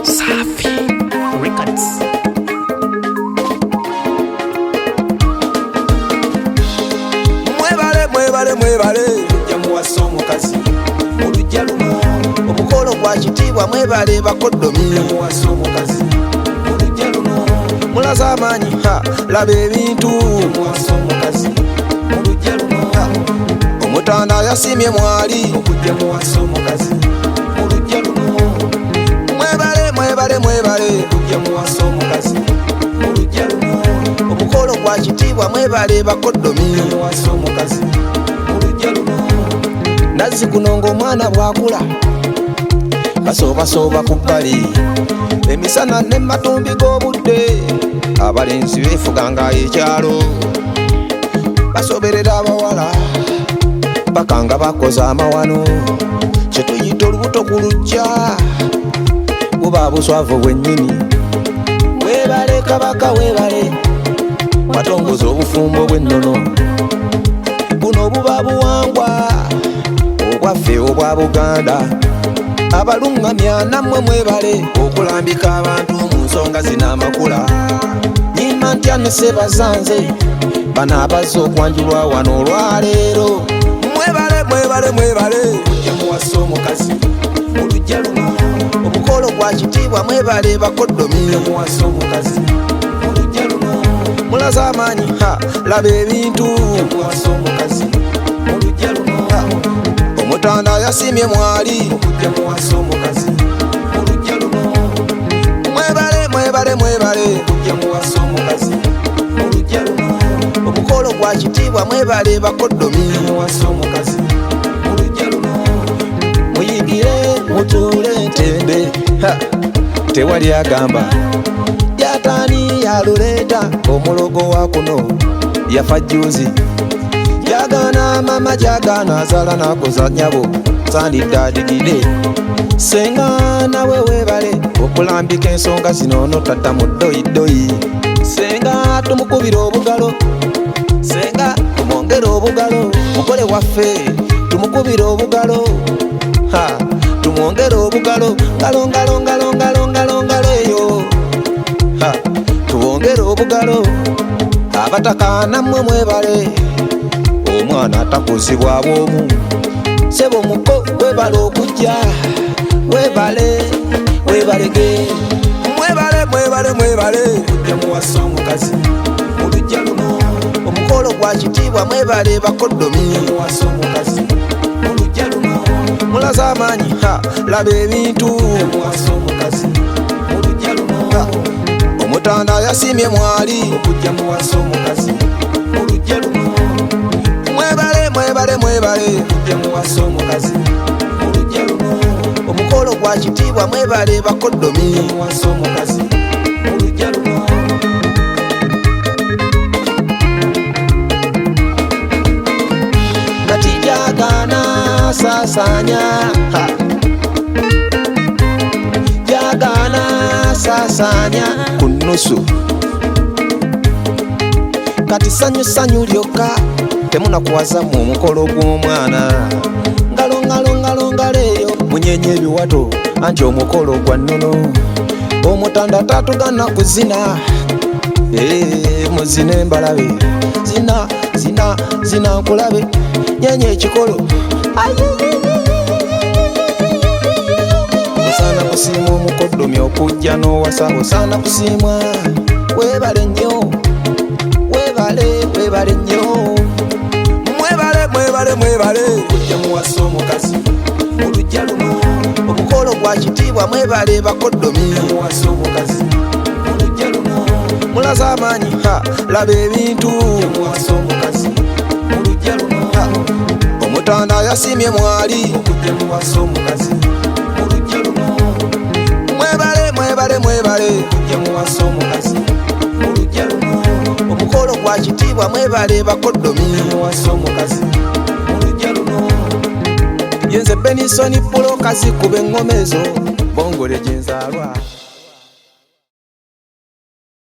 Safi Records. Mwebale kujja muwasa omukazi olujja luno omukolo gwa kitiibwa. Mwebale bakoddomi muwasa omukazi olujja luno mulaze amaanyi laba ebintu muwasa omukazi olujja luno omutanda yasimye mwali okujja muwasa omukazi olujja luno mwebale kujja muwasa omukazi olujja luno omukolo gwa kitiibwa. Mwebale bakoddomi muwasa omukazi olujja luno nazzi guno ng'omwana bw'akula basooba ku bbali emisana n'ematumbi g'obudde abalenzi beefuganga ekyalo basoberera abawala bakanga bakoze amawano kye tuyita olubuto ku lujja buba buswavu bwennyini. Weebale kabaka weebale watongoza obufumbo bw'ennono buno buba buwangwa obwaffe obwa Buganda. Abalungamya nammwe mwebale okulambika abantu mu nsonga zina amakula. Nyima ntya ne Ssebazanze bano abazze okwanjulwa wano olwaleero. Mwebale kujja muwasa omukazi olujja luno omukolo gwa kitiibwa. Mwebale bakoddomi muwasa omukazi olujja luno mulaze amaanyi laba ebintu muwasa omukazi olujja luno omutanda yasimye mwali okujja muwasa omukazi olujja luno mwebale kujja muwasa omukazi olujja luno omukolo gwa kitiibwa. Mwebale bakoddomi muwasa omukazi olujja luno muyigire mutuule ntembe tewali agamba yataani yaluleeta omulogo wa kuno yafa jjuuzi. Jagaana mama jagaana azaala nakoza nnyabo saanidde adigide. Senga nawe weebale okulambika ensonga zino notadda mu ddoyidoyi. Senga tumukubira obugalo, senga tumwongere obugalo. Mugole waffe tumukubira obugalo, tumwongere obugalo. Ngalo eyo tubongere obugalo. Abataka nammwe mwebale omwana atakuzibwa bwomu. Sebo muko webale okujja webalege mwebale kujja muwasa omukazi olujja luno omukolo gwa kitiibwa. Mwebale bakoddomi muwasa omukazi olujja luno mulaze amaanyi laba ebintu muwasa omukazi olujja luno omutanda yasimye mwali okujja muwasa omukazi olujja luno mwebale kujja muwasa omukazi olujja luno omukolo gwa kitiibwa. Mwebale bakoddomi muwasa omukazi olujja luno kati jagaana saasaanya ku nnusu. Kati sanyu lyokka temunakuwazamu omukolo gw'omwana. Ngalo eyo munyenye ebiwato anti omukolo gwa nnono. Omutanda tatugana kuzina muzina embalabe zina nkulabe nyenye ekikolo. Osaana kusiima omukoddomi okujja n'owasa osaana kusiimwa. Weebale nnyo mwebale kujja muwasa omukazi olujja luno omukolo gwa kitiibwa. Mwebale bakoddomi muwasa omukazi olujja luno mulaze amaanyi laba ebintu muwasa omukazi olujja luno omutanda yasimye mwali okujja muwasa omukazi olujja luno mwebale kujja muwasa omukazi olujja luno omukolo gwa kitiibwa. Mwebale bakoddomi muwasa omukazi olujja luno yenze Benisoni Pulo kazikuba engoma ezo bongole gye nzaalwa.